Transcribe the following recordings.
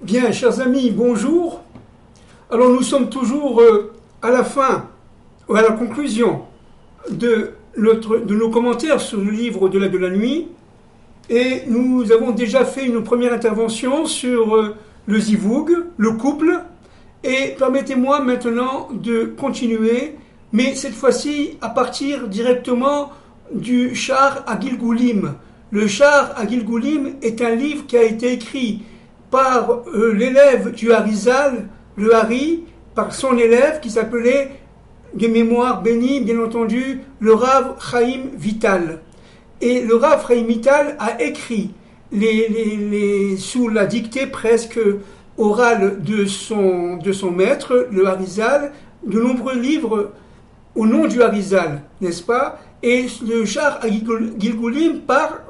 Bien, chers amis, bonjour. Alors nous sommes toujours à la fin, ou à la conclusion de nos commentaires sur le livre de la nuit. Et nous avons déjà fait une première intervention sur le zivoug, le couple. Et permettez-moi maintenant de continuer, mais cette fois-ci à partir directement du Shar Agilgulim. Le Shar Agilgulim est un livre qui a été écrit par l'élève du Harizal, le Hari, par son élève qui s'appelait, de mémoire bénie, bien entendu, le Rav Chaim Vital. Et le Rav Chaim Vital a écrit, sous la dictée presque orale de son maître, le Harizal, de nombreux livres au nom du Harizal, n'est-ce pas? Et le Shar Agilgulim parle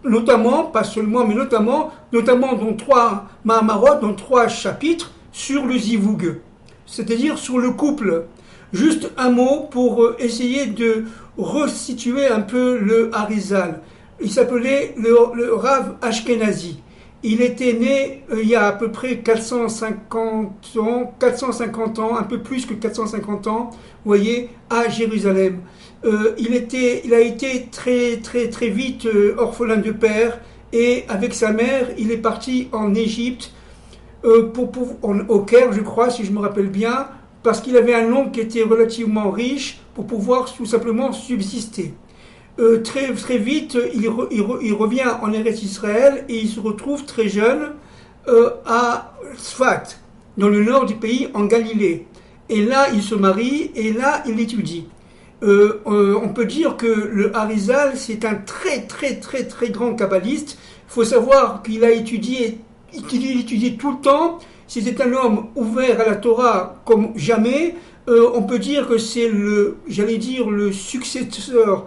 notamment, pas seulement, mais notamment dans 3 Mahamarot, dans 3 chapitres, sur le zivoug, c'est-à-dire sur le couple. Juste un mot pour essayer de resituer un peu le Harizal. Il s'appelait le Rav Ashkenazi. Il était né il y a à peu près 450 ans, un peu plus que 450 ans, vous voyez, à Jérusalem. Il a été très vite orphelin de père, et avec sa mère, il est parti en Égypte, au Caire, je crois, si je me rappelle bien, parce qu'il avait un oncle qui était relativement riche pour pouvoir tout simplement subsister. Très vite, il revient en Eretz Israël et il se retrouve très jeune à Sfat, dans le nord du pays, en Galilée. Et là, il se marie et là, il étudie. On peut dire que le Harizal, c'est un très grand kabbaliste. Il faut savoir qu'il a étudié tout le temps. C'était un homme ouvert à la Torah comme jamais. On peut dire que c'est le successeur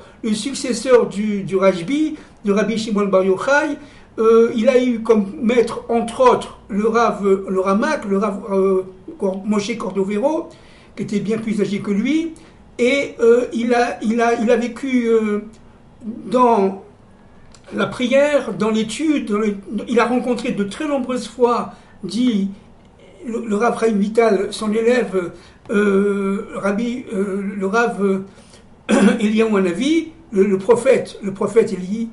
du Rajbi, de Rabbi Shimon Bar Yochai. Il a eu comme maître, entre autres, le Ramak, le Rav Moshe Cordovero, qui était bien plus âgé que lui. Et il a vécu dans la prière, dans l'étude. Il a rencontré de très nombreuses fois, dit le Rav Chaim Vital, son élève, le Rav Eliyahu Hanavi, le prophète Élie,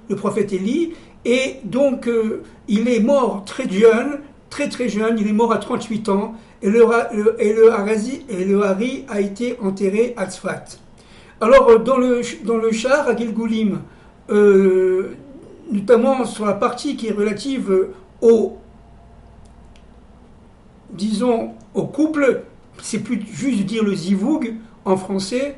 et donc il est mort très jeune, il est mort à 38 ans, et le Hari a été enterré à Tzfat. Alors dans le Shar Agilgulim, notamment sur la partie qui est relative au couple, c'est plus juste de dire le zivoug en français,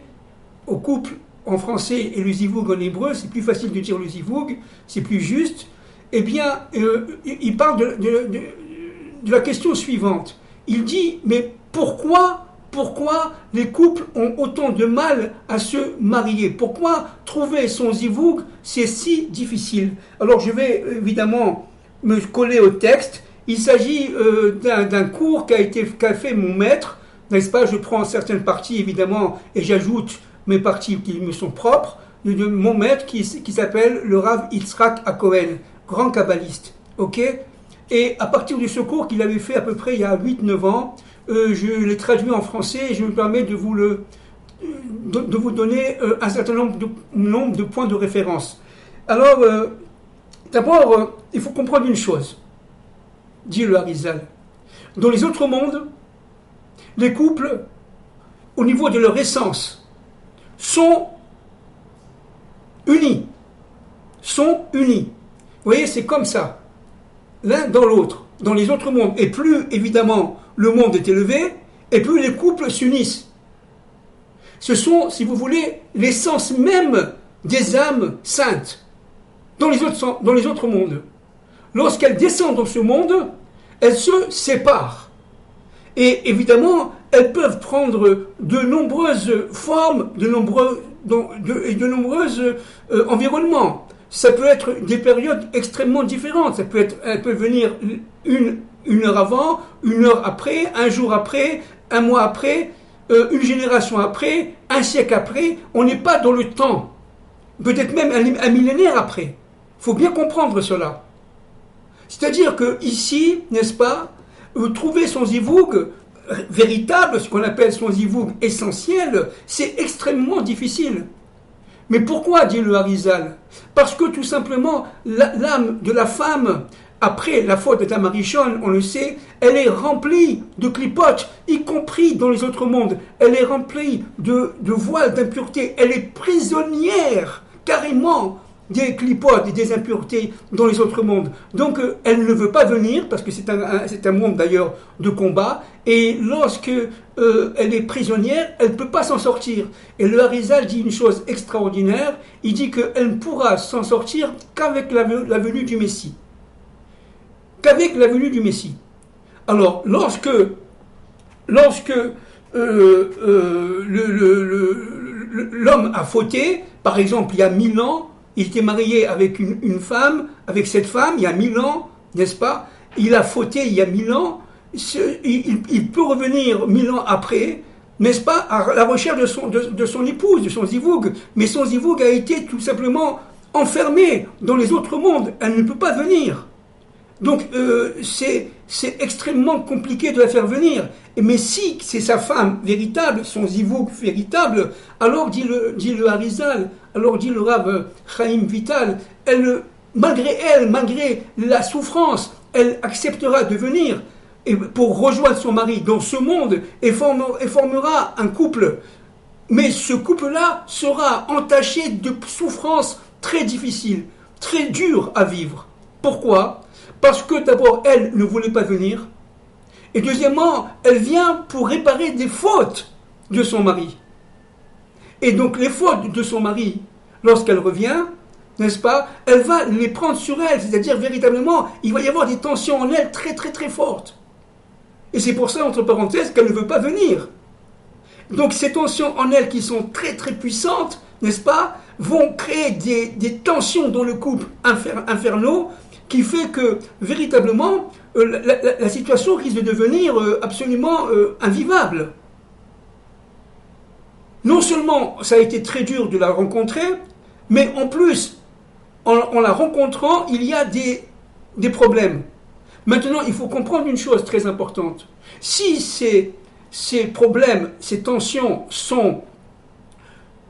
au couple en français et le zivoug en hébreu, c'est plus facile de dire le zivoug, c'est plus juste. Eh bien, il parle de la question suivante. Il dit, mais pourquoi les couples ont autant de mal à se marier? Pourquoi trouver son zivoug, c'est si difficile? Alors je vais évidemment me coller au texte. Il s'agit d'un cours qu'a fait mon maître, n'est-ce pas? Je prends certaines parties évidemment et j'ajoute mes parties qui me sont propres, de mon maître qui s'appelle le Rav Yitzhak HaKohen, grand kabbaliste. Ok? Et à partir de ce cours qu'il avait fait à peu près il y a 8-9 ans, je l'ai traduit en français et je me permets de vous donner un certain nombre de points de référence. Alors, d'abord, il faut comprendre une chose, dit le Harizal. Dans les autres mondes, les couples, au niveau de leur essence, sont unis. Vous voyez, c'est comme ça, l'un dans l'autre, dans les autres mondes. Et plus, évidemment, le monde est élevé, et plus les couples s'unissent. Ce sont, si vous voulez, l'essence même des âmes saintes dans les autres mondes. Lorsqu'elles descendent dans ce monde, elles se séparent. Et évidemment, elles peuvent prendre de nombreuses formes, de nombreux environnements. Ça peut être des périodes extrêmement différentes. Elle peut venir une heure avant, une heure après, un jour après, un mois après, une génération après, un siècle après. On n'est pas dans le temps. Peut-être même un millénaire après. Il faut bien comprendre cela. C'est-à-dire que ici, n'est-ce pas, trouver son zivoug véritable, ce qu'on appelle son zivoug essentiel, c'est extrêmement difficile. Mais pourquoi, dit le Harizal? Parce que tout simplement, l'âme de la femme, après la faute de la Marichonne, on le sait, elle est remplie de clipotes, y compris dans les autres mondes. Elle est remplie de voiles d'impureté. Elle est prisonnière, carrément, des clipotes et des impuretés dans les autres mondes. Donc, elle ne veut pas venir, parce que c'est un monde d'ailleurs de combat, et lorsque elle est prisonnière, elle ne peut pas s'en sortir. Et le Harizal dit une chose extraordinaire, il dit qu'elle ne pourra s'en sortir qu'avec la venue du Messie. Qu'avec la venue du Messie. Alors, lorsque l'homme a fauté, par exemple, il y a 1000 ans, il était marié avec une femme, avec cette femme, il y a 1000 ans, n'est-ce pas? Il a fauté il y a 1000 ans, il peut revenir 1000 ans après, n'est-ce pas, à la recherche de son épouse, de son zivoug, mais son zivoug a été tout simplement enfermé dans les autres mondes, elle ne peut pas venir. Donc c'est extrêmement compliqué de la faire venir. Mais si c'est sa femme véritable, son zivoug véritable, alors dit le Harizal, alors dit le Rav Chaim Vital, malgré la souffrance, elle acceptera de venir pour rejoindre son mari dans ce monde et formera un couple. Mais ce couple-là sera entaché de souffrances très difficiles, très dures à vivre. Pourquoi ? Parce que d'abord, elle ne voulait pas venir. Et deuxièmement, elle vient pour réparer des fautes de son mari. Et donc les fautes de son mari, lorsqu'elle revient, n'est-ce pas, elle va les prendre sur elle. C'est-à-dire, véritablement, il va y avoir des tensions en elle très très très fortes. Et c'est pour ça, entre parenthèses, qu'elle ne veut pas venir. Donc ces tensions en elle qui sont très très puissantes, n'est-ce pas, vont créer des tensions dans le couple infernaux, qui fait que, véritablement, la situation risque de devenir absolument invivable. Non seulement ça a été très dur de la rencontrer, mais en plus, en la rencontrant, il y a des problèmes. Maintenant, il faut comprendre une chose très importante. Si ces problèmes, ces tensions sont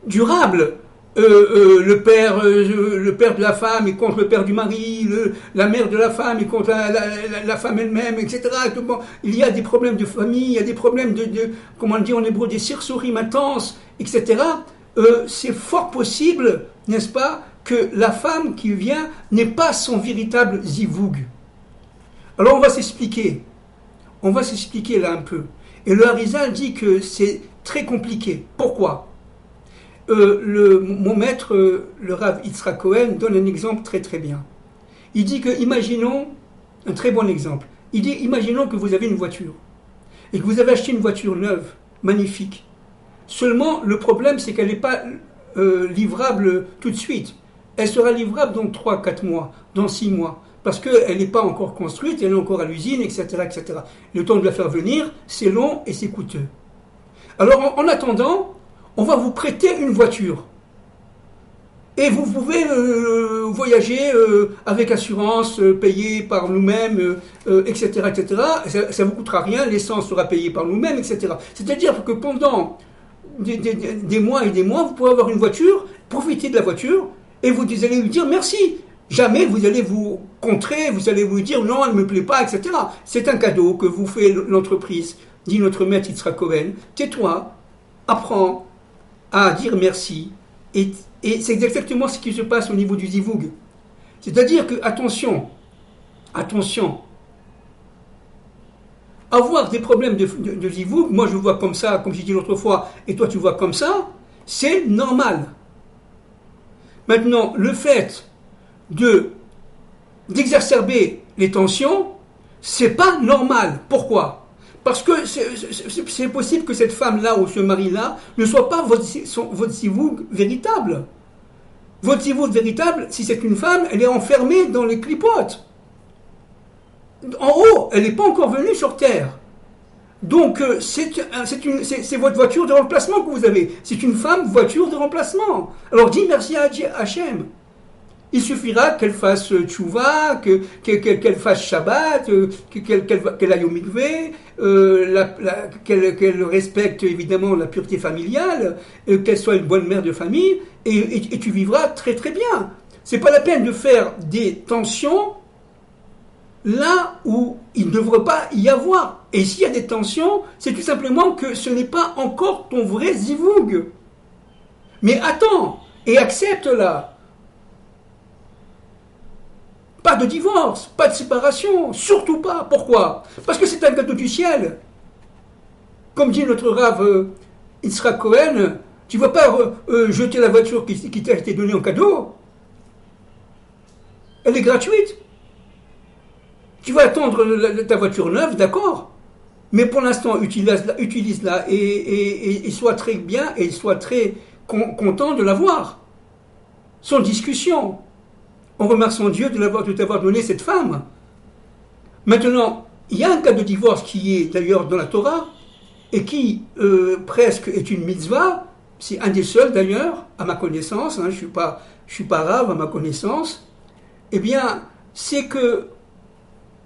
durables, le père de la femme est contre le père du mari, la mère de la femme est contre la femme elle-même, etc. Bon, il y a des problèmes de famille, il y a des problèmes comment on dit en hébreu, des sirsurim intenses, etc. C'est fort possible, n'est-ce pas, que la femme qui vient n'ait pas son véritable zivoug. Alors on va s'expliquer là un peu. Et le Harizal dit que c'est très compliqué. Pourquoi ? Mon maître, le Rav Yitzhak Cohen, donne un exemple très très bien. Il dit que, imaginons, un très bon exemple, il dit, imaginons que vous avez une voiture, et que vous avez acheté une voiture neuve, magnifique. Seulement, le problème, c'est qu'elle n'est pas livrable tout de suite. Elle sera livrable dans 3-4 mois, dans 6 mois, parce qu'elle n'est pas encore construite, elle est encore à l'usine, etc., etc. Le temps de la faire venir, c'est long et c'est coûteux. Alors, en attendant, on va vous prêter une voiture. Et vous pouvez voyager avec assurance, payée par nous-mêmes, etc., etc. Ça ne vous coûtera rien, l'essence sera payée par nous-mêmes, etc. C'est-à-dire que pendant des mois et des mois, vous pourrez avoir une voiture, profiter de la voiture, et vous allez lui dire merci. Jamais vous allez vous contrer, vous allez vous dire non, elle ne me plaît pas, etc. C'est un cadeau que vous fait l'entreprise, dit notre maître Yitzhak Cohen. Tais-toi, apprends à dire merci. Et c'est exactement ce qui se passe au niveau du zivoug. C'est-à-dire que, attention, avoir des problèmes de zivoug, moi je vois comme ça, comme j'ai dit l'autre fois, et toi tu vois comme ça, c'est normal. Maintenant, le fait d'exacerber les tensions, c'est pas normal. Pourquoi ? Parce que c'est possible que cette femme-là ou ce mari-là ne soit pas votre zivoug véritable. Votre zivoug véritable, si c'est une femme, elle est enfermée dans les clipotes. En haut, elle n'est pas encore venue sur Terre. Donc, c'est votre voiture de remplacement que vous avez. C'est une femme voiture de remplacement. Alors, dis merci à Hachem. Il suffira qu'elle fasse tchouva, qu'elle fasse Shabbat, qu'elle aille au mikvé, qu'elle respecte évidemment la pureté familiale, qu'elle soit une bonne mère de famille, et tu vivras très très bien. C'est pas la peine de faire des tensions là où il ne devrait pas y avoir. Et s'il y a des tensions, c'est tout simplement que ce n'est pas encore ton vrai zivoug. Mais attends, et accepte-la. Pas de divorce, pas de séparation, surtout pas. Pourquoi? Parce que c'est un cadeau du ciel. Comme dit notre Rav Yitzhak Cohen, tu ne vas pas jeter la voiture qui t'a été donnée en cadeau. Elle est gratuite. Tu vas attendre ta voiture neuve, d'accord, mais pour l'instant, utilise-la et sois très bien et sois très content de l'avoir. Sans discussion. En remerciant Dieu de t'avoir donné cette femme. Maintenant, il y a un cas de divorce qui est d'ailleurs dans la Torah et qui presque est une mitzvah. C'est un des seuls d'ailleurs, à ma connaissance. Je suis pas rave à ma connaissance. Eh bien, c'est que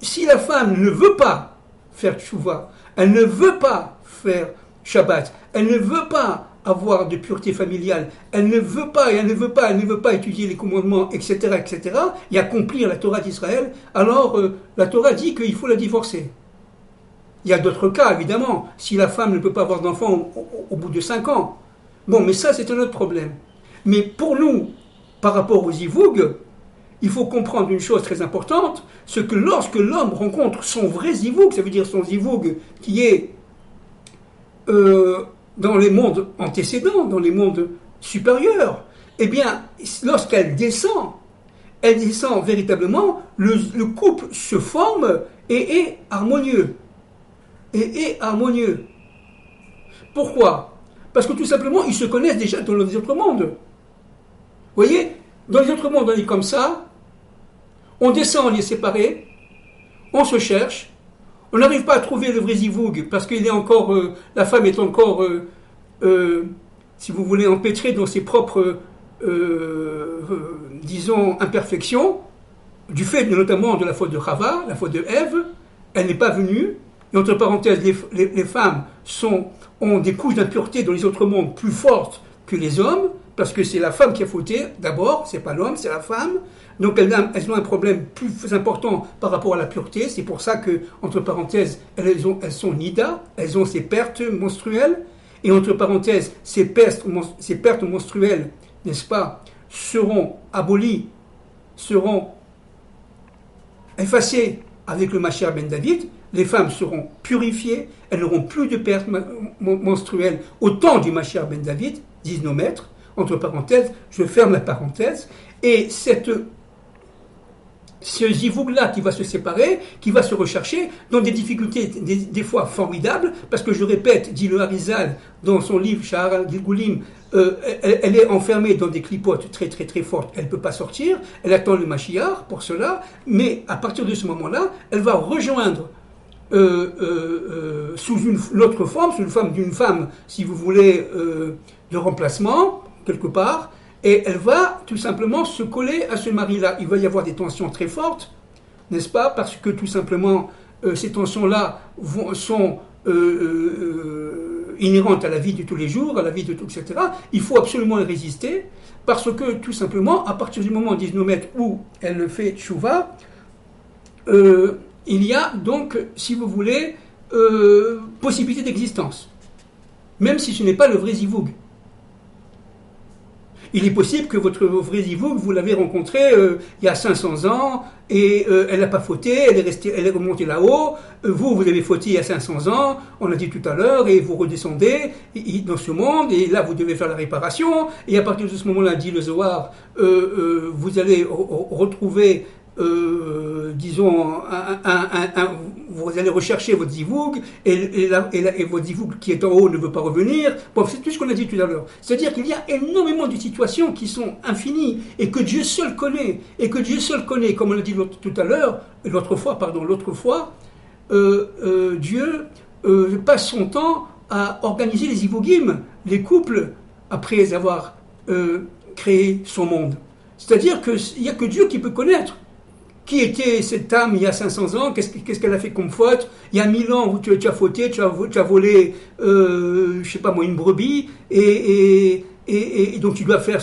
si la femme ne veut pas faire tchouva, elle ne veut pas faire Shabbat, elle ne veut pas avoir de pureté familiale, elle ne veut pas étudier les commandements, etc., et accomplir la Torah d'Israël, alors la Torah dit qu'il faut la divorcer. Il y a d'autres cas, évidemment, si la femme ne peut pas avoir d'enfant au bout de 5 ans. Bon, mais ça, c'est un autre problème. Mais pour nous, par rapport aux zivoug, il faut comprendre une chose très importante, c'est que lorsque l'homme rencontre son vrai zivoug, ça veut dire son zivoug qui est dans les mondes antécédents, dans les mondes supérieurs, eh bien, lorsqu'elle descend véritablement, le couple se forme et est harmonieux. Pourquoi? Parce que tout simplement, ils se connaissent déjà dans les autres mondes. Vous voyez? Dans les autres mondes, on est comme ça, on descend, on est séparés, on se cherche, on n'arrive pas à trouver le vrai zivoug, parce qu'il est encore, la femme est encore, si vous voulez, empêtrée dans ses propres, disons, imperfections, du fait notamment de la faute de Chava, la faute de Ève, elle n'est pas venue, et entre parenthèses, les femmes ont des couches d'impureté dans les autres mondes plus fortes que les hommes, parce que c'est la femme qui a fauté, d'abord, c'est pas l'homme, c'est la femme. Donc elles ont un problème plus important par rapport à la pureté. C'est pour ça que, entre parenthèses, elles sont nida, elles ont ces pertes menstruelles. Et entre parenthèses, ces pertes menstruelles, n'est-ce pas, seront abolies, seront effacées avec le Mashiach ben David. Les femmes seront purifiées, elles n'auront plus de pertes menstruelles au temps du Mashiach ben David, disent nos maîtres. Entre parenthèses, je ferme la parenthèse, et ce zivoug-là qui va se séparer, qui va se rechercher dans des difficultés des fois formidables, parce que je répète, dit le Harizal dans son livre Shahar al-Gilgulim, elle est enfermée dans des clipotes très très très fortes, elle ne peut pas sortir, elle attend le Mashiach pour cela, mais à partir de ce moment-là, elle va rejoindre sous une autre forme, sous une forme d'une femme, si vous voulez, de remplacement, quelque part, et elle va tout simplement se coller à ce mari-là. Il va y avoir des tensions très fortes, n'est-ce pas? Parce que tout simplement, ces tensions-là sont inhérentes à la vie de tous les jours, à la vie de tout, etc. Il faut absolument y résister, parce que tout simplement, à partir du moment, disent nos maîtres, où elle fait tchouva, il y a donc, si vous voulez, possibilité d'existence. Même si ce n'est pas le vrai zivoug. Il est possible que votre vrai zivoug, vous l'avez rencontré il y a 500 ans, et elle n'a pas fauté, elle est remontée là-haut, vous avez fauté il y a 500 ans, on l'a dit tout à l'heure, et vous redescendez dans ce monde, et là vous devez faire la réparation, et à partir de ce moment-là, dit le Zohar, vous allez retrouver, disons, vous allez rechercher votre zivoug, et votre zivoug qui est en haut ne veut pas revenir. Bon, c'est tout ce qu'on a dit tout à l'heure. C'est-à-dire qu'il y a énormément de situations qui sont infinies, et que Dieu seul connaît, comme on a dit tout à l'heure, l'autre fois, Dieu passe son temps à organiser les zivougim, les couples, après avoir créé son monde. C'est-à-dire qu'il n'y a que Dieu qui peut connaître. Qui était cette âme il y a 500 ans? Qu'est-ce qu'elle a fait comme faute? Il y a 1000 ans où tu as fauté, tu as volé, je sais pas moi, une brebis, et donc tu dois faire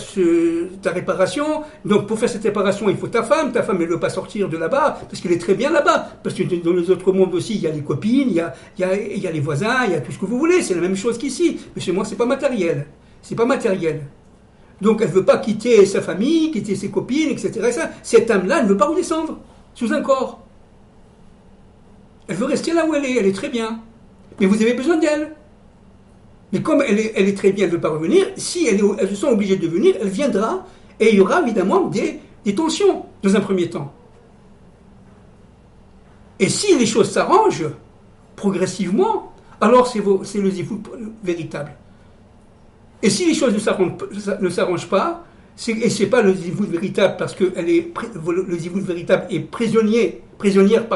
ta réparation. Donc pour faire cette réparation, il faut ta femme elle ne veut pas sortir de là-bas, parce qu'elle est très bien là-bas. Parce que dans les autres mondes aussi, il y a les copines, il y a les voisins, il y a tout ce que vous voulez. C'est la même chose qu'ici. Mais chez moi, c'est pas matériel. C'est pas matériel. Donc elle ne veut pas quitter sa famille, quitter ses copines, etc. Cette âme-là ne veut pas redescendre sous un corps. Elle veut rester là où elle est très bien. Mais vous avez besoin d'elle. Mais comme elle est très bien, elle ne veut pas revenir, si elles se sont obligées de venir, elle viendra, et il y aura évidemment des tensions, dans un premier temps. Et si les choses s'arrangent, progressivement, alors c'est le zivouk véritable. Et si les choses ne s'arrangent pas, et ce n'est pas le zivouk véritable, parce que le zivouk véritable est prisonnière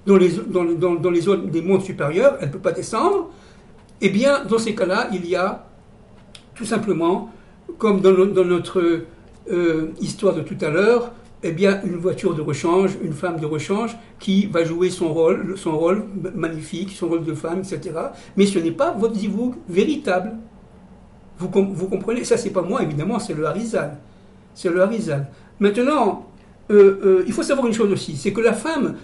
dans les zones des mondes supérieurs, elle ne peut pas descendre, eh bien, dans ces cas-là, il y a tout simplement, comme dans notre histoire de tout à l'heure, eh bien, une voiture de rechange, une femme de rechange, qui va jouer son rôle magnifique, son rôle de femme, etc. Mais ce n'est pas votre zivouk véritable. Vous comprenez? Ça, c'est pas moi, évidemment, c'est le Harizal. C'est le Harizal. Maintenant, il faut savoir une chose aussi, c'est que la femme,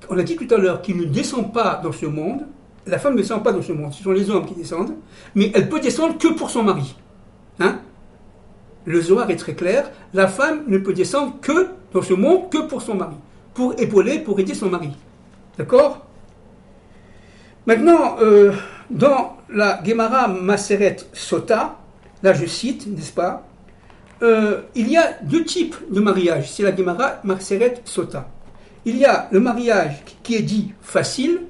on a dit tout à l'heure, qui ne descend pas dans ce monde, la femme ne descend pas dans ce monde, ce sont les hommes qui descendent, mais elle peut descendre que pour son mari. Hein? Le Zohar est très clair, la femme ne peut descendre que dans ce monde que pour son mari, pour épauler, pour aider son mari. D'accord? Maintenant, dans la Gemara Maseret Sota, là je cite, n'est-ce pas, il y a deux types de mariage, c'est la Gemara Maseret Sota. Il y a le mariage qui est dit facile,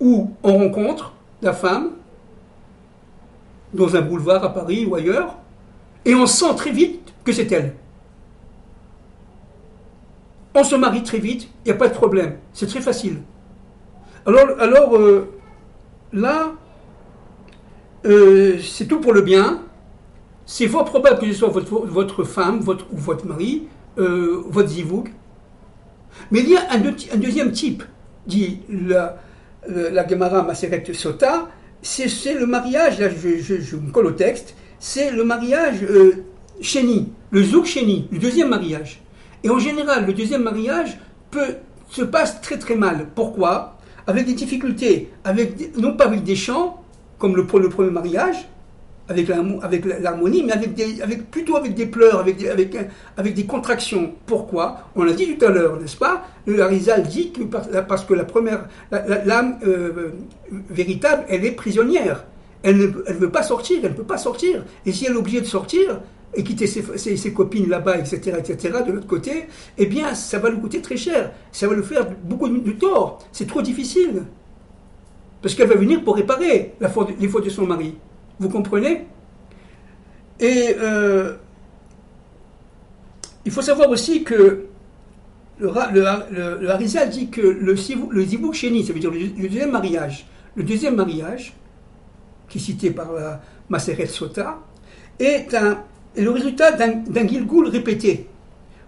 où on rencontre la femme dans un boulevard à Paris ou ailleurs, et on sent très vite que c'est elle. On se marie très vite, il n'y a pas de problème, c'est très facile. Alors là, c'est tout pour le bien. C'est fort probable que ce soit votre femme, ou votre mari, votre zivouk. Mais il y a un deuxième type, dit la Gemara Maseret Sota, c'est le mariage, là je me colle au texte, c'est le mariage chéni, le zouk chéni, le deuxième mariage. Et en général, le deuxième mariage se passe très très mal. Pourquoi? Avec des difficultés, non pas avec des chants, comme le premier mariage, avec l'harmonie, mais plutôt avec des pleurs, avec des contractions. Pourquoi? On l'a dit tout à l'heure, n'est-ce pas? Le Harizal dit que parce que l'âme véritable, elle est prisonnière. Elle ne veut pas sortir, elle ne peut pas sortir. Et si elle est obligée de sortir, et quitter ses copines là-bas, etc., de l'autre côté, eh bien, ça va lui coûter très cher. Ça va lui faire beaucoup de tort. C'est trop difficile. Parce qu'elle va venir pour réparer les fautes de son mari. Vous comprenez? Et il faut savoir aussi que le Harizal dit que le zivouk chéni, ça veut dire le deuxième mariage, qui est cité par la Maseret Sota, est le résultat d'un gilgoul répété.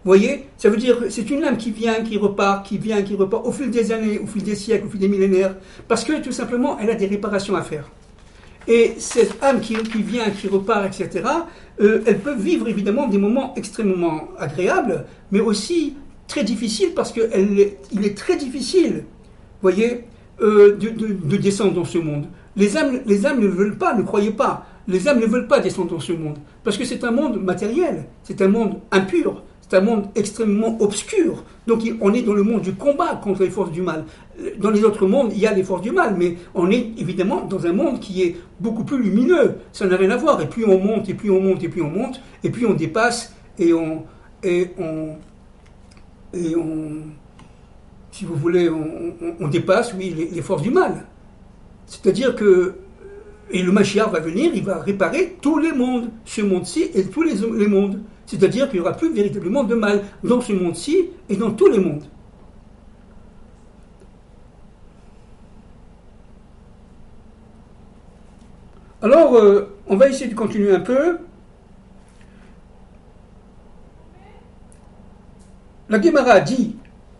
Vous voyez? Ça veut dire c'est une âme qui vient, qui repart, au fil des années, au fil des siècles, au fil des millénaires, parce que tout simplement, elle a des réparations à faire. Et cette âme qui vient, qui repart, etc., elle peut vivre évidemment des moments extrêmement agréables, mais aussi très difficiles, parce qu'il est très difficile, vous voyez, de descendre dans ce monde. Les âmes ne veulent pas, ne croyez pas, les âmes ne veulent pas descendre dans ce monde, parce que c'est un monde matériel, c'est un monde impur, c'est un monde extrêmement obscur. Donc on est dans le monde du combat contre les forces du mal. Dans les autres mondes, il y a les forces du mal, mais on est évidemment dans un monde qui est beaucoup plus lumineux. Ça n'a rien à voir. Et plus on monte, et plus on monte, et plus on monte, et plus on dépasse, et on si vous voulez, on dépasse, oui, les forces du mal. C'est-à-dire que, et le Mashiach va venir, il va réparer tous les mondes, ce monde-ci et tous les mondes. C'est-à-dire qu'il n'y aura plus véritablement de mal dans ce monde-ci et dans tous les mondes. Alors, on va essayer de continuer un peu. la Gemara dit,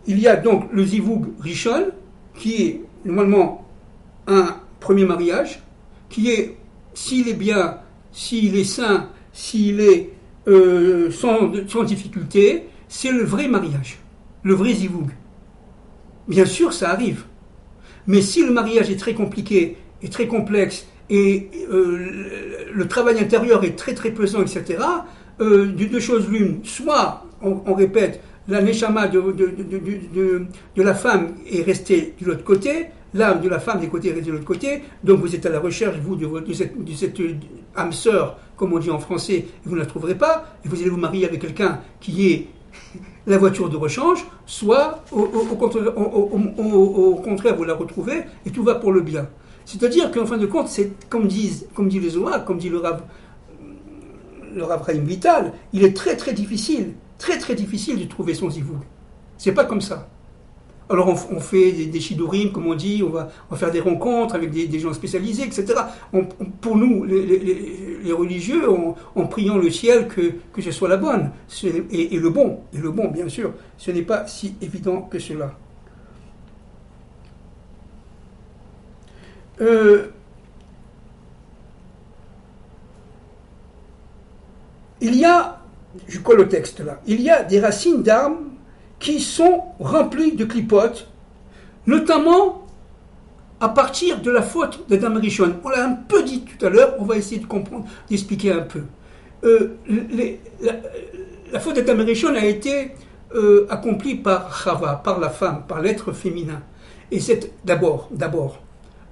il y a donc le Zivug Rishon, qui est normalement un premier mariage, qui est, s'il est bien, s'il est sain, s'il est sans difficulté, c'est le vrai mariage, le vrai Zivug. Bien sûr, ça arrive. Mais si le mariage est très compliqué, et très complexe, et le travail intérieur est très très pesant, etc., de deux choses l'une, soit, on répète, la neshama de la femme est restée de l'autre côté, l'âme de la femme est restée de l'autre côté, donc vous êtes à la recherche, vous, de cette âme sœur, comme on dit en français, et vous ne la trouverez pas, et vous allez vous marier avec quelqu'un qui est la voiture de rechange, soit au contraire, vous la retrouvez, et tout va pour le bien. C'est-à-dire qu'en fin de compte, c'est comme dit les Zohar, comme dit le Rav Chaim Vital, il est très très difficile de trouver son zivug. C'est pas comme ça. Alors on fait des shidurim, comme on dit, on va faire des rencontres avec des gens spécialisés, etc. Pour nous, les religieux, en priant le ciel que ce soit la bonne, et le bon, bien sûr. Ce n'est pas si évident que cela. Il y a, je colle le texte là, il y a des racines d'arbres qui sont remplies de clipotes, notamment à partir de la faute d'Adam Rishon. On l'a un peu dit tout à l'heure, on va essayer de comprendre, d'expliquer un peu. La faute d'Adam Rishon a été accomplie par Chava, par la femme, par l'être féminin. Et c'est d'abord,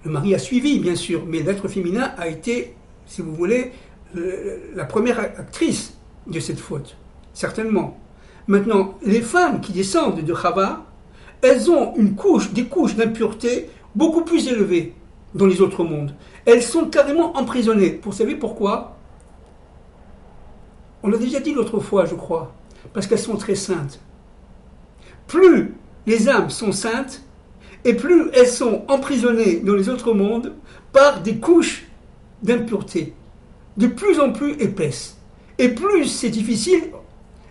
le mari a suivi, bien sûr, mais l'être féminin a été, si vous voulez, la première actrice de cette faute, certainement. Maintenant, les femmes qui descendent de Chava, elles ont des couches d'impureté beaucoup plus élevées dans les autres mondes. Elles sont carrément emprisonnées. Vous savez pourquoi? On l'a déjà dit l'autre fois, je crois, parce qu'elles sont très saintes. Plus les âmes sont saintes, et plus elles sont emprisonnées dans les autres mondes par des couches d'impureté de plus en plus épaisses. Et plus c'est difficile,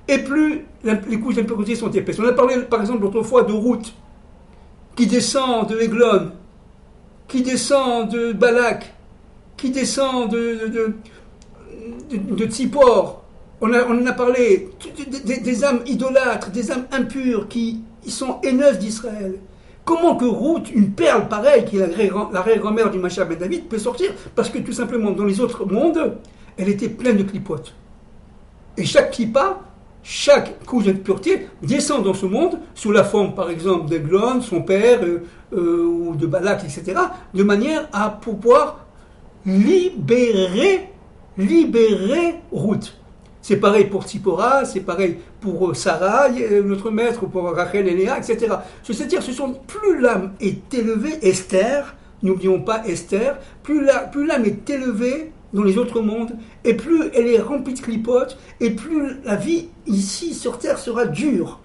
et plus les couches d'impureté sont épaisses. On a parlé par exemple l'autre fois de Ruth, qui descend de Eglon, qui descend de Balak, qui descend de Tzipor. On en a parlé, des âmes idolâtres, des âmes impures qui sont haineuses d'Israël. Comment que Ruth, une perle pareille, qui est l'arrière-grand-mère du Mashiach ben David, peut sortir? Parce que tout simplement, dans les autres mondes, elle était pleine de clipotes. Et chaque clipa, chaque couche d'impureté, descend dans ce monde, sous la forme, par exemple, d'Eglon, son père, ou de Balak, etc., de manière à pouvoir libérer Ruth. C'est pareil pour Tzipora, c'est pareil pour Sarah, notre maître, pour Rachel et Léa, etc. C'est-à-dire, plus l'âme est élevée, Esther, n'oublions pas Esther, plus l'âme est élevée dans les autres mondes, et plus elle est remplie de clipotes, et plus la vie ici sur Terre sera dure.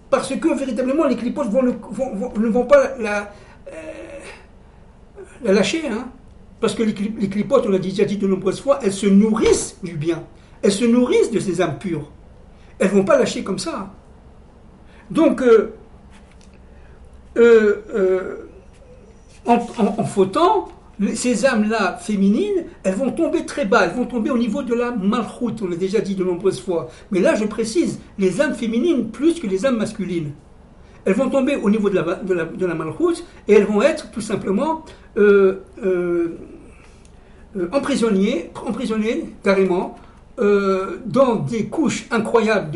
Parce que véritablement, les clipotes ne vont pas la lâcher. Hein. Parce que les clipotes, on l'a déjà dit de nombreuses fois, elles se nourrissent du bien. Elles se nourrissent de ces âmes pures. Elles ne vont pas lâcher comme ça. Donc, en fautant, ces âmes-là féminines, elles vont tomber très bas, elles vont tomber au niveau de la malchoute, on l'a déjà dit de nombreuses fois. Mais là, je précise, les âmes féminines plus que les âmes masculines. Elles vont tomber au niveau de la malchoute et elles vont être tout simplement emprisonnées carrément, dans des couches incroyables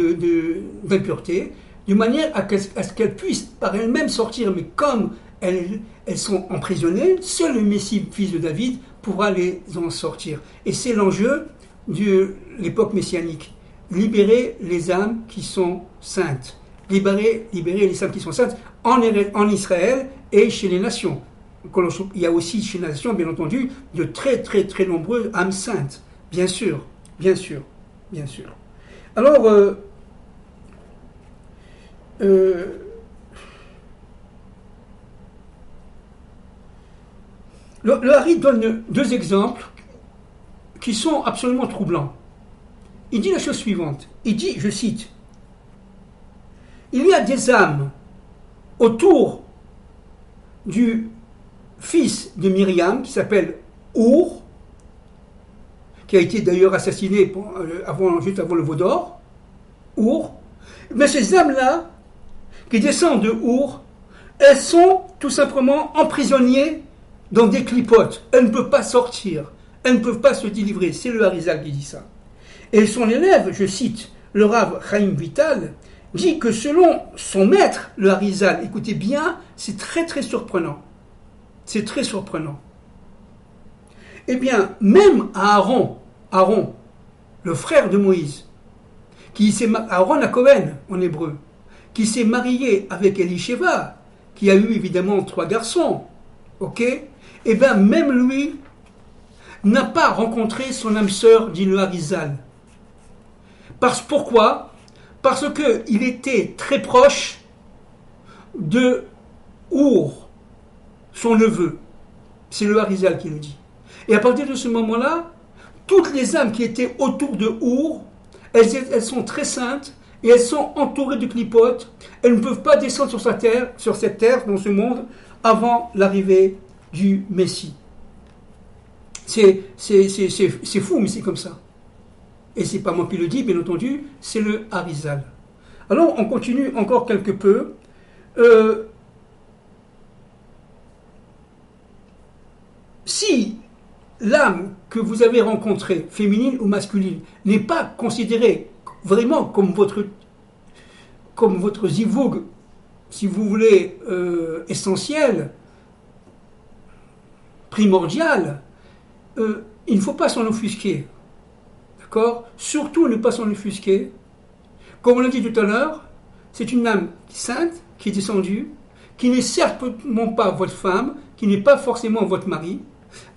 d'impureté, de manière à ce qu'elles puissent par elles-mêmes sortir, mais comme elles sont emprisonnées, seul le Messie, fils de David, pourra les en sortir. Et c'est l'enjeu de l'époque messianique. Libérer les âmes qui sont saintes. Libérer les âmes qui sont saintes en Israël et chez les nations. Il y a aussi chez les nations, bien entendu, de très très très nombreuses âmes saintes, bien sûr. Bien sûr. Alors, le Hari donne deux exemples qui sont absolument troublants. Il dit la chose suivante. Il dit, je cite, il y a des âmes autour du fils de Myriam, qui s'appelle Our, qui a été d'ailleurs assassiné juste avant le veau d'or, Our. Mais ces âmes-là, qui descendent de Our, elles sont tout simplement emprisonnées dans des clipotes. Elles ne peuvent pas sortir, elles ne peuvent pas se délivrer. C'est le Harizal qui dit ça. Et son élève, je cite, le Rav Chaim Vital, dit que selon son maître, le Harizal, écoutez bien, c'est très très surprenant. C'est très surprenant. Eh bien, même Aaron, le frère de Moïse, Aaron à Cohen en hébreu, qui s'est marié avec Elisheva, qui a eu évidemment 3 garçons, ok? Eh bien, même lui n'a pas rencontré son âme sœur, dit le Harizal. Pourquoi? Parce qu'il était très proche de Our, son neveu. C'est le Harizal qui le dit. Et à partir de ce moment-là, toutes les âmes qui étaient autour de Our, elles sont très saintes et elles sont entourées de clipotes. Elles ne peuvent pas descendre sur cette terre, dans ce monde, avant l'arrivée du Messie. C'est fou, mais c'est comme ça. Et c'est pas moi qui le dis, bien entendu, c'est le Harizal. Alors, on continue encore quelque peu. Si l'âme que vous avez rencontrée, féminine ou masculine, n'est pas considérée vraiment comme votre zivug, si vous voulez, essentiel, primordial, il ne faut pas s'en offusquer. D'accord? Surtout ne pas s'en offusquer. Comme on l'a dit tout à l'heure, c'est une âme sainte qui est descendue, qui n'est certainement pas votre femme, qui n'est pas forcément votre mari,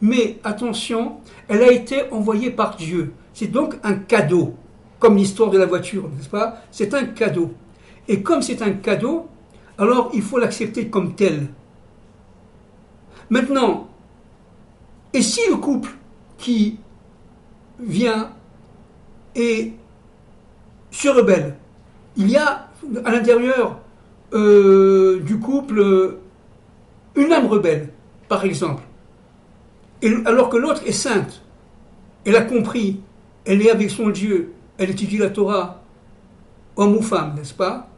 mais attention, elle a été envoyée par Dieu. C'est donc un cadeau, comme l'histoire de la voiture, n'est-ce pas? C'est un cadeau. Et comme c'est un cadeau, alors il faut l'accepter comme tel. Maintenant, et si le couple qui vient et se rebelle, il y a à l'intérieur du couple une âme rebelle, par exemple, alors que l'autre est sainte, elle a compris, elle est avec son Dieu, elle étudie la Torah, homme ou femme, n'est-ce pas?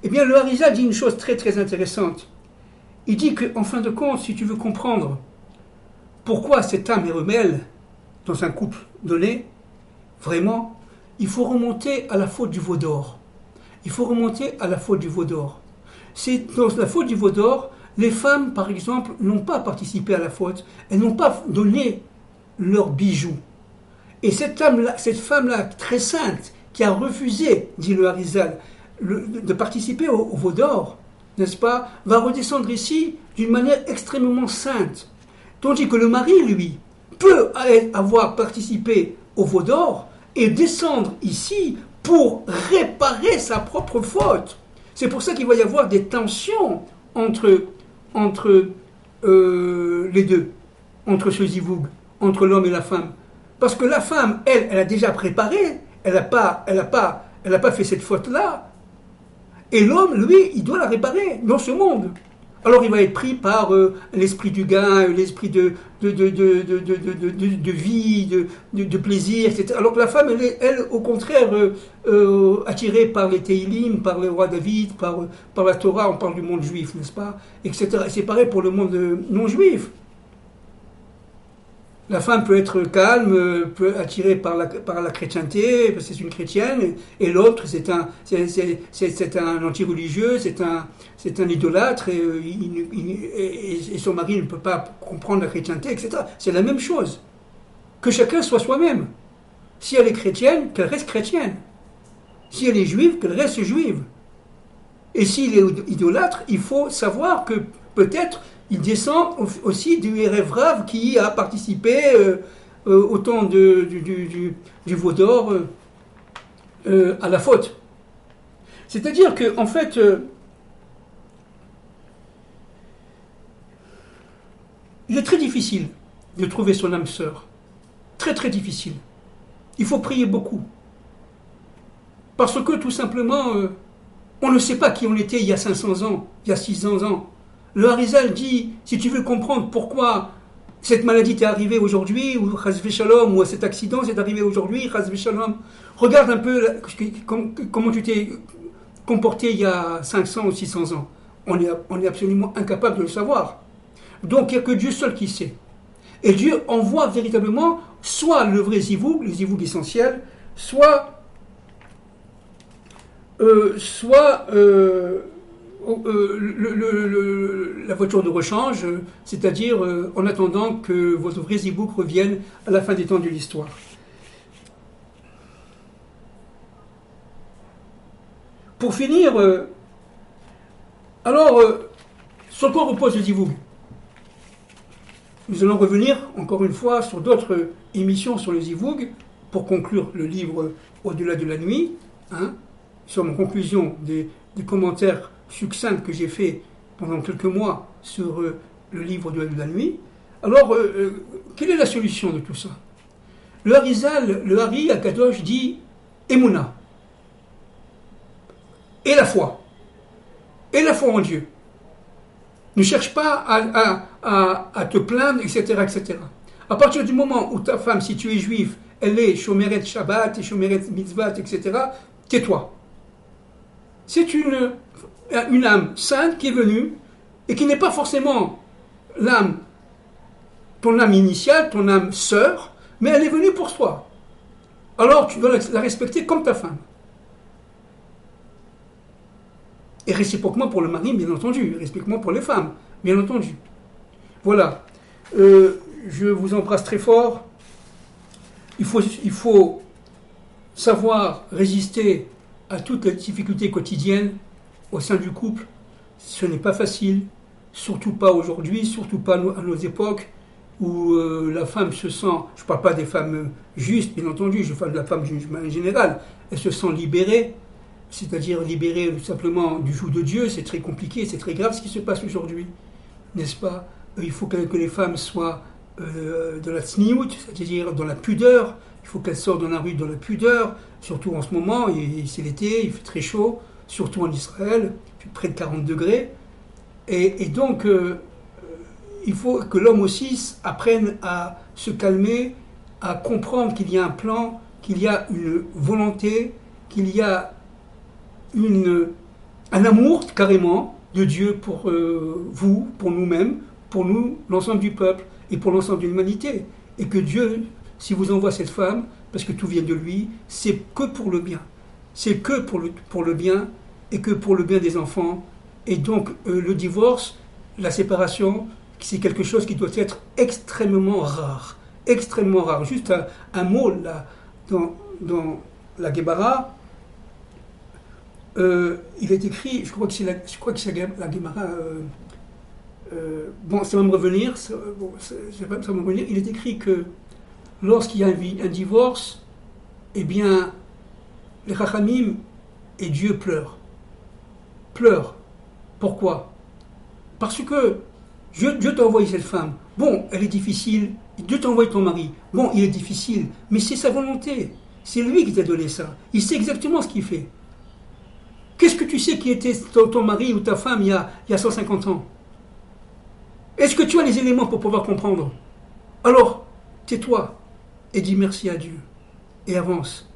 Eh bien, le Harizal dit une chose très très intéressante. Il dit qu'en fin de compte, si tu veux comprendre pourquoi cette âme est rebelle dans un couple donné, vraiment, il faut remonter à la faute du veau d'or. Il faut remonter à la faute du veau d'or. C'est dans la faute du veau d'or, les femmes, par exemple, n'ont pas participé à la faute, elles n'ont pas donné leurs bijoux. Et cette femme-là, très sainte, qui a refusé, dit le Harizal, de participer au veau d'or, n'est-ce pas, va redescendre ici d'une manière extrêmement sainte. Tandis que le mari, lui, peut avoir participé au veau d'or et descendre ici pour réparer sa propre faute. C'est pour ça qu'il va y avoir des tensions entre les deux, entre ce zivug, entre l'homme et la femme. Parce que la femme, elle a déjà préparé, elle n'a pas fait cette faute-là. Et l'homme, lui, il doit la réparer dans ce monde. Alors il va être pris par l'esprit du gain, l'esprit de vie, de plaisir, etc. Alors que la femme, elle au contraire, attirée par les Teilim, par le roi David, par la Torah, on parle du monde juif, n'est-ce pas, etc. Et c'est pareil pour le monde non juif. La femme peut être calme, peut attirer par la chrétienté, parce que c'est une chrétienne, et l'autre c'est un anti-religieux, c'est un idolâtre, et son mari ne peut pas comprendre la chrétienté, etc. C'est la même chose. Que chacun soit soi-même. Si elle est chrétienne, qu'elle reste chrétienne. Si elle est juive, qu'elle reste juive. Et s'il est idolâtre, il faut savoir que peut-être il descend aussi du Erev Rav qui a participé au temps du veau d'or à la faute. C'est-à-dire que, en fait, il est très difficile de trouver son âme sœur. Très très difficile. Il faut prier beaucoup. Parce que tout simplement, On ne sait pas qui on était il y a 500 ans, il y a 600 ans. Le Harizal dit, si tu veux comprendre pourquoi cette maladie t'est arrivée aujourd'hui, ou Chazvé Shalom, ou cet accident s'est arrivé aujourd'hui, Chazvé Shalom, regarde un peu comment tu t'es comporté il y a 500 ou 600 ans. On est absolument incapable de le savoir. Donc il n'y a que Dieu seul qui sait. Et Dieu envoie véritablement soit le vrai zivoug, le zivoug essentiel, soit la voiture de rechange, c'est-à-dire en attendant que votre vrai zivoug revienne à la fin des temps de l'histoire. Pour finir, sur quoi repose le zivoug? Nous allons revenir encore une fois sur d'autres émissions sur le zivoug pour conclure le livre Au-delà de la nuit, sur mon conclusion des commentaires succincts que j'ai fait pendant quelques mois sur le livre Au-delà de la nuit. Alors, quelle est la solution de tout ça? Le Harizal, le Hari Akadosh dit Emouna, et la foi en Dieu. Ne cherche pas à te plaindre, etc., etc. À partir du moment où ta femme, si tu es juif, elle est Shomeret Shabbat et Shomeret Mitzvah, etc., tais-toi. C'est une âme sainte qui est venue et qui n'est pas forcément ton âme initiale, ton âme sœur, mais elle est venue pour toi. Alors tu dois la respecter comme ta femme. Et réciproquement pour le mari, bien entendu. Réciproquement pour les femmes, bien entendu. Voilà. Je vous embrasse très fort. Il faut savoir résister à toutes les difficultés quotidiennes au sein du couple. Ce n'est pas facile, surtout pas aujourd'hui, surtout pas à nos époques où la femme se sent, je ne parle pas des femmes justes, bien entendu, je parle de la femme en général, elle se sent libérée, c'est-à-dire libérée tout simplement du joug de Dieu. C'est très compliqué, c'est très grave ce qui se passe aujourd'hui, n'est-ce pas? Il faut que les femmes soient dans la tsniout, c'est-à-dire dans la pudeur. Il faut qu'elles sortent dans la rue dans la pudeur, surtout en ce moment, et c'est l'été, il fait très chaud, surtout en Israël, près de 40 degrés. Et donc, il faut que l'homme aussi apprenne à se calmer, à comprendre qu'il y a un plan, qu'il y a une volonté, qu'il y a un amour carrément de Dieu pour vous, pour nous-mêmes, pour nous, l'ensemble du peuple et pour l'ensemble de l'humanité. Et que Dieu, si vous envoie cette femme, parce que tout vient de lui, c'est que pour le bien. C'est que pour le bien et que pour le bien des enfants. Et donc le divorce, la séparation, c'est quelque chose qui doit être extrêmement rare. Extrêmement rare. Juste un mot là, dans la Guémara, il est écrit, je crois que c'est la Guémara, bon, ça va me revenir, il est écrit que lorsqu'il y a un divorce, eh bien, les Chachamim et Dieu pleurent. Pleurent. Pourquoi? Parce que Dieu t'a envoyé cette femme. Bon, elle est difficile. Dieu t'a envoyé ton mari. Bon, il est difficile, mais c'est sa volonté. C'est lui qui t'a donné ça. Il sait exactement ce qu'il fait. Qu'est-ce que tu sais qui était ton mari ou ta femme il y a 150 ans? Est-ce que tu as les éléments pour pouvoir comprendre? Alors, tais-toi et dis merci à Dieu. Et avance.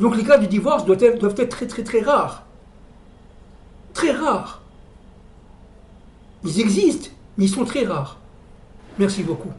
Donc les cas du divorce doivent être très très très rares. Très rares. Ils existent, mais ils sont très rares. Merci beaucoup.